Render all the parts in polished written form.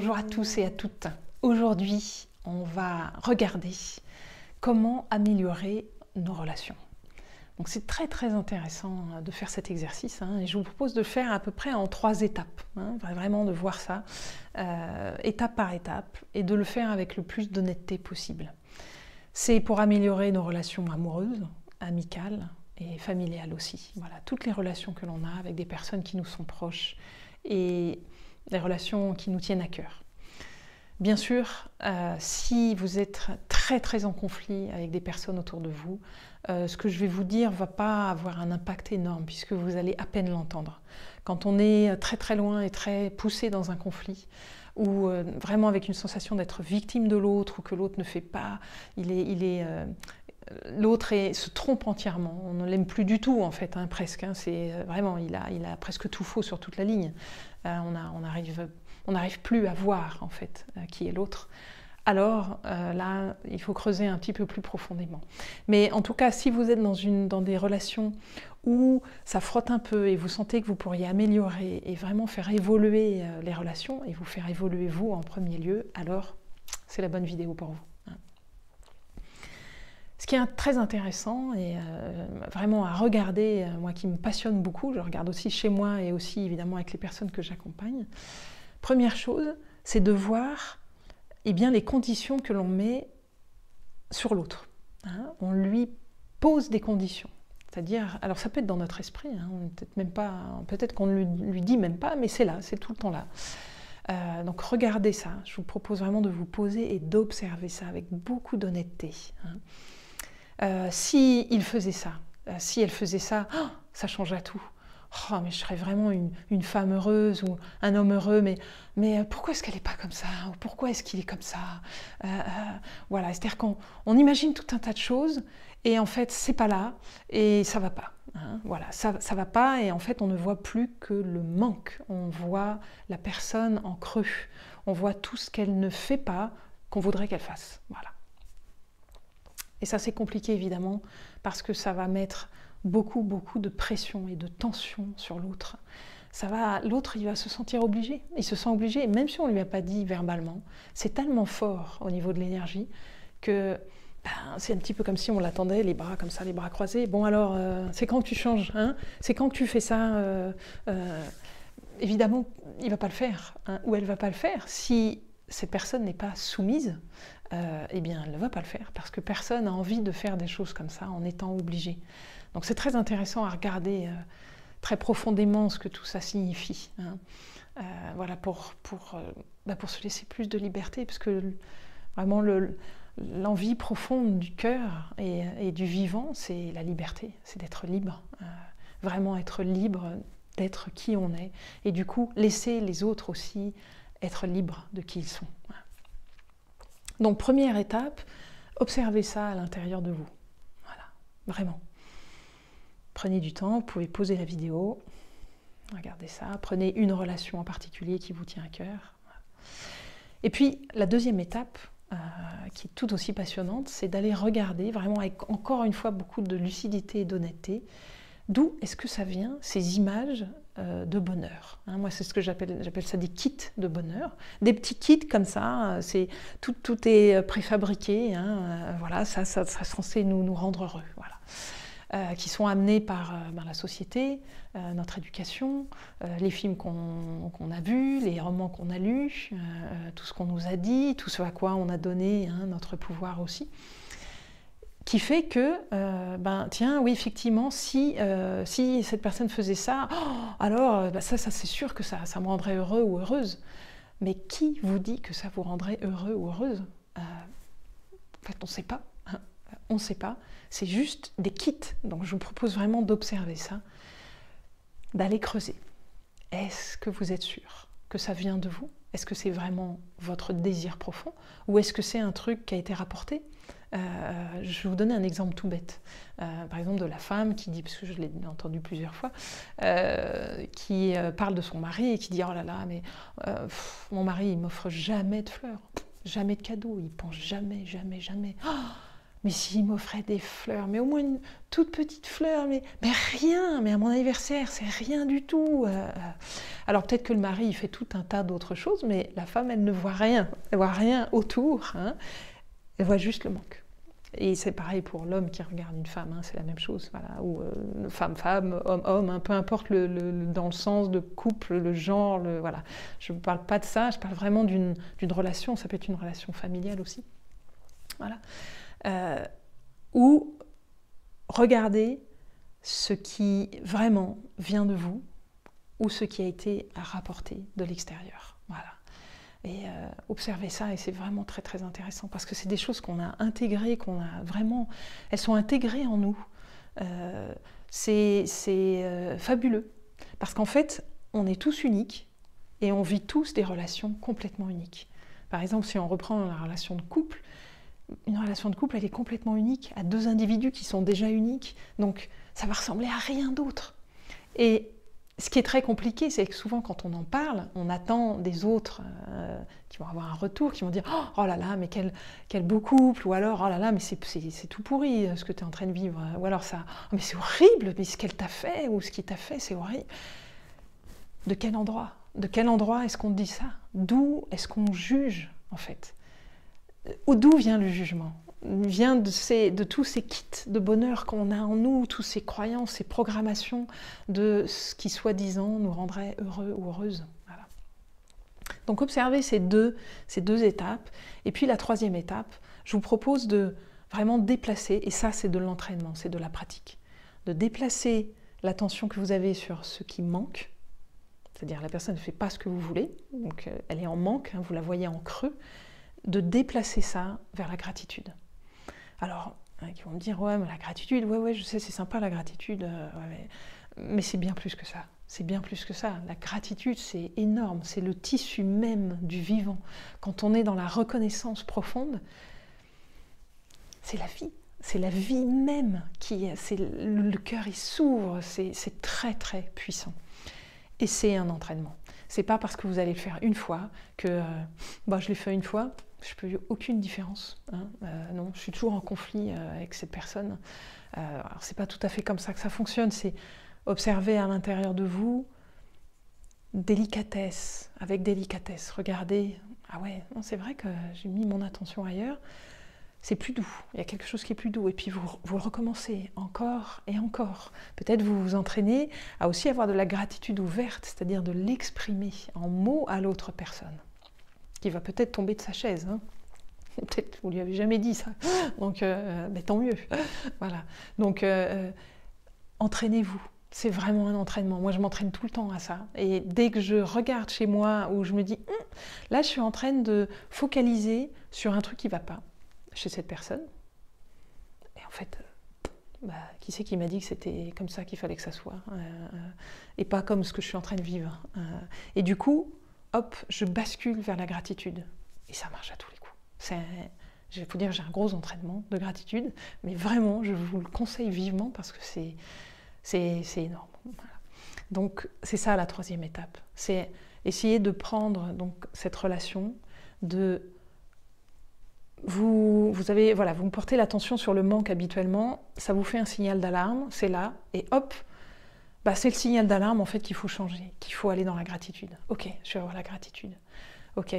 Bonjour à tous et à toutes. Aujourd'hui, on va regarder comment améliorer nos relations. Donc c'est très intéressant de faire cet exercice et je vous propose de le faire à peu près en 3 étapes, vraiment de voir ça étape par étape et de le faire avec le plus d'honnêteté possible. C'est pour améliorer nos relations amoureuses, amicales et familiales aussi. Voilà, toutes les relations que l'on a avec des personnes qui nous sont proches et les relations qui nous tiennent à cœur. Bien sûr, si vous êtes très en conflit avec des personnes autour de vous, ce que je vais vous dire ne va pas avoir un impact énorme puisque vous allez à peine l'entendre. Quand on est très loin et très poussé dans un conflit, ou vraiment avec une sensation d'être victime de l'autre, ou que l'autre ne fait pas, l'autre se trompe entièrement, on ne l'aime plus du tout en fait, presque, c'est vraiment, il a presque tout faux sur toute la ligne, on n'arrive plus à voir en fait qui est l'autre. Alors là, il faut creuser un petit peu plus profondément. Mais en tout cas, si vous êtes dans des relations où ça frotte un peu et vous sentez que vous pourriez améliorer et vraiment faire évoluer les relations et vous faire évoluer vous en premier lieu, alors c'est la bonne vidéo pour vous. Ce qui est très intéressant et vraiment à regarder, moi qui me passionne beaucoup, je regarde aussi chez moi et aussi évidemment avec les personnes que j'accompagne. Première chose, c'est de voir les conditions que l'on met sur l'autre. On lui pose des conditions. C'est-à-dire, alors ça peut être dans notre esprit, peut-être qu'on ne lui dit même pas, mais c'est là, c'est tout le temps là. Donc regardez ça, je vous propose vraiment de vous poser et d'observer ça avec beaucoup d'honnêteté. Si il faisait ça, si elle faisait ça, ça change à tout. Oh, mais je serais vraiment une femme heureuse ou un homme heureux, mais pourquoi est-ce qu'elle n'est pas comme ça? Ou pourquoi est-ce qu'il est comme ça? Voilà, c'est-à-dire qu'on imagine tout un tas de choses et en fait, c'est pas là et ça va pas. Voilà, ça va pas et en fait, on ne voit plus que le manque. On voit la personne en creux. On voit tout ce qu'elle ne fait pas qu'on voudrait qu'elle fasse. Voilà. Et ça, c'est compliqué évidemment parce que ça va mettre beaucoup de pression et de tension sur l'autre. L'autre, il va se sentir obligé. Il se sent obligé, même si on ne lui a pas dit verbalement. C'est tellement fort au niveau de l'énergie que c'est un petit peu comme si on l'attendait, les bras comme ça, les bras croisés. Bon alors, c'est quand que tu changes, c'est quand que tu fais ça évidemment, il ne va pas le faire, ou elle ne va pas le faire. Si cette personne n'est pas soumise, eh bien, elle ne va pas le faire, parce que personne n'a envie de faire des choses comme ça en étant obligé. Donc c'est très intéressant à regarder très profondément ce que tout ça signifie. Voilà, pour se laisser plus de liberté, parce que vraiment l'envie profonde du cœur et du vivant, c'est la liberté, c'est d'être libre, vraiment être libre d'être qui on est, et du coup laisser les autres aussi être libres de qui ils sont. Donc première étape, observez ça à l'intérieur de vous. Voilà, vraiment. Prenez du temps, vous pouvez poser la vidéo, regardez ça, prenez une relation en particulier qui vous tient à cœur. Et puis la deuxième étape, qui est tout aussi passionnante, c'est d'aller regarder vraiment avec encore une fois beaucoup de lucidité et d'honnêteté, d'où est-ce que ça vient, ces images de bonheur. Moi, c'est ce que j'appelle ça des kits de bonheur. Des petits kits comme ça, tout est préfabriqué, voilà, ça serait censé nous rendre heureux. Voilà. Qui sont amenés par la société, notre éducation, les films qu'on a vus, les romans qu'on a lus, tout ce qu'on nous a dit, tout ce à quoi on a donné notre pouvoir aussi. Qui fait que, tiens, oui, effectivement, si cette personne faisait ça, alors ça c'est sûr que ça me rendrait heureux ou heureuse. Mais qui vous dit que ça vous rendrait heureux ou heureuse? En fait, on ne sait pas. On ne sait pas. C'est juste des kits. Donc, je vous propose vraiment d'observer ça, d'aller creuser. Est-ce que vous êtes sûr que ça vient de vous? Est-ce que c'est vraiment votre désir profond? Ou est-ce que c'est un truc qui a été rapporté? Je vais vous donner un exemple tout bête. Par exemple, de la femme qui dit, parce que je l'ai entendu plusieurs fois, qui parle de son mari et qui dit « Oh là là, mais mon mari, il m'offre jamais de fleurs, jamais de cadeaux, il pense jamais. Oh, mais s'il m'offrait des fleurs, mais au moins une toute petite fleur, mais rien, mais à mon anniversaire, c'est rien du tout. » Alors peut-être que le mari il fait tout un tas d'autres choses, mais la femme elle ne voit rien, elle voit rien autour, hein. Elle voit juste le manque. Et c'est pareil pour l'homme qui regarde une femme, hein, c'est la même chose, voilà, ou femme-femme, homme-homme, hein, peu importe dans le sens de couple, le genre, voilà. Je ne parle pas de ça, je parle vraiment d'une relation, ça peut être une relation familiale aussi. Voilà. Ou regardez ce qui vraiment vient de vous ou ce qui a été rapporté de l'extérieur. Voilà. Et observez ça, et c'est vraiment très très intéressant parce que c'est des choses qu'on a intégrées, elles sont intégrées en nous. C'est fabuleux parce qu'en fait, on est tous uniques et on vit tous des relations complètement uniques. Par exemple, si on reprend la relation de couple, une relation de couple, elle est complètement unique à deux individus qui sont déjà uniques, donc ça va ressembler à rien d'autre. Et ce qui est très compliqué, c'est que souvent quand on en parle, on attend des autres qui vont avoir un retour, qui vont dire « Oh là là, mais quel beau couple !» ou alors « Oh là là, mais c'est tout pourri ce que tu es en train de vivre !» ou alors ça « Oh mais c'est horrible, mais ce qu'elle t'a fait ou ce qu'il t'a fait, c'est horrible !» De quel endroit? De quel endroit est-ce qu'on dit ça? D'où est-ce qu'on juge en fait? D'où vient le jugement? Vient de tous ces kits de bonheur qu'on a en nous, toutes ces croyances, ces programmations de ce qui soi-disant nous rendrait heureux ou heureuse. Voilà. Donc observez ces deux étapes. Et puis la troisième étape, je vous propose de vraiment déplacer, et ça c'est de l'entraînement, c'est de la pratique, de déplacer l'attention que vous avez sur ce qui manque, c'est-à-dire la personne ne fait pas ce que vous voulez, donc elle est en manque, hein, vous la voyez en creux, de déplacer ça vers la gratitude. Alors, ils vont me dire, ouais, mais la gratitude, ouais, je sais, c'est sympa la gratitude, ouais, mais c'est bien plus que ça. C'est bien plus que ça. La gratitude, c'est énorme, c'est le tissu même du vivant. Quand on est dans la reconnaissance profonde, c'est la vie. C'est la vie même le cœur, il s'ouvre, c'est très très puissant. Et c'est un entraînement. C'est pas parce que vous allez le faire une fois que, je l'ai fait une fois, je n'ai aucune différence. Hein. Non, je suis toujours en conflit avec cette personne. Alors, c'est pas tout à fait comme ça que ça fonctionne. C'est observer à l'intérieur de vous, délicatesse, avec délicatesse. Regardez, ah ouais, c'est vrai que j'ai mis mon attention ailleurs. C'est plus doux. Il y a quelque chose qui est plus doux. Et puis vous recommencez encore et encore. Peut-être vous vous entraînez à aussi avoir de la gratitude ouverte, c'est-à-dire de l'exprimer en mots à l'autre personne, qui va peut-être tomber de sa chaise. Hein. Peut-être vous lui avez jamais dit ça. Donc, tant mieux. Voilà. Donc, entraînez-vous. C'est vraiment un entraînement. Moi, je m'entraîne tout le temps à ça. Et dès que je regarde chez moi, où je me dis, là, je suis en train de focaliser sur un truc qui ne va pas chez cette personne. Et en fait, qui c'est qui m'a dit que c'était comme ça qu'il fallait que ça soit et pas comme ce que je suis en train de vivre. Et du coup, hop, je bascule vers la gratitude. Et ça marche à tous les coups. Je vais vous dire, j'ai un gros entraînement de gratitude, mais vraiment, je vous le conseille vivement parce que c'est énorme. Voilà. Donc, c'est ça la troisième étape. C'est essayer de prendre donc, cette relation, vous me portez l'attention sur le manque habituellement, ça vous fait un signal d'alarme, c'est là, et hop, c'est le signal d'alarme en fait qu'il faut changer, qu'il faut aller dans la gratitude. Ok, je vais avoir la gratitude. Ok,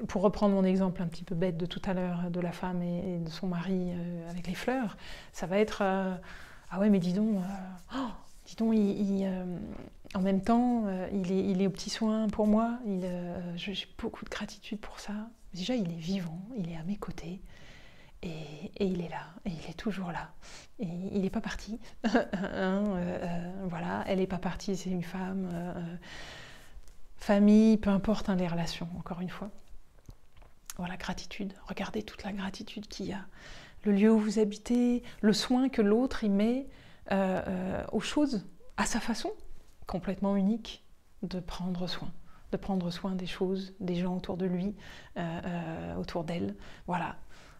pour reprendre mon exemple un petit peu bête de tout à l'heure de la femme et de son mari avec les fleurs, ça va être ah ouais mais dis donc, en même temps il est aux petits soins pour moi, j'ai beaucoup de gratitude pour ça. Déjà il est vivant, il est à mes côtés. Et il est là, et il est toujours là. Et il n'est pas parti. Voilà, elle n'est pas partie, c'est une femme. Famille, peu importe les relations, encore une fois. Voilà, gratitude. Regardez toute la gratitude qu'il y a. Le lieu où vous habitez, le soin que l'autre y met aux choses, à sa façon, complètement unique, de prendre soin des choses, des gens autour de lui, autour d'elle. Voilà.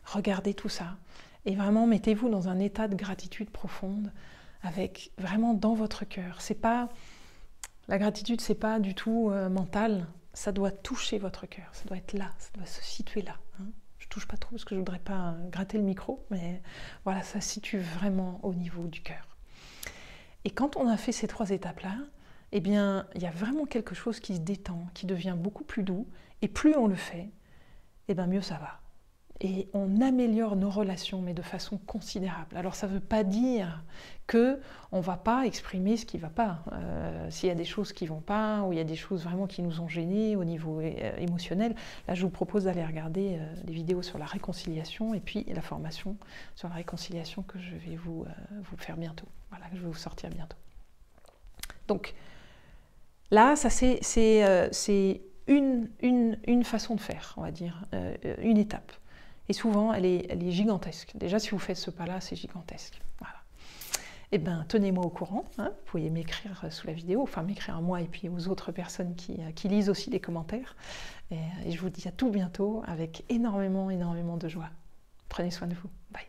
Regardez tout ça et vraiment mettez-vous dans un état de gratitude profonde avec vraiment dans votre cœur. La gratitude, c'est pas du tout mental, ça doit toucher votre cœur, ça doit être là, ça doit se situer là. Hein. Je touche pas trop parce que je voudrais pas gratter le micro, mais voilà, ça se situe vraiment au niveau du cœur. Et quand on a fait ces trois étapes-là, eh bien, il y a vraiment quelque chose qui se détend, qui devient beaucoup plus doux, et plus on le fait, eh bien mieux ça va. Et on améliore nos relations, mais de façon considérable. Alors ça ne veut pas dire qu'on ne va pas exprimer ce qui ne va pas. S'il y a des choses qui ne vont pas, ou il y a des choses vraiment qui nous ont gênés au niveau émotionnel, là je vous propose d'aller regarder les vidéos sur la réconciliation, et puis la formation sur la réconciliation que je vais vous faire bientôt. Voilà, que je vais vous sortir bientôt. Donc là, ça c'est une façon de faire, on va dire, une étape. Et souvent, elle est gigantesque. Déjà, si vous faites ce pas-là, c'est gigantesque. Voilà. Eh bien, tenez-moi au courant. Hein. Vous pouvez m'écrire sous la vidéo, enfin m'écrire à moi et puis aux autres personnes qui lisent aussi les commentaires. Et je vous dis à tout bientôt avec énormément de joie. Prenez soin de vous. Bye.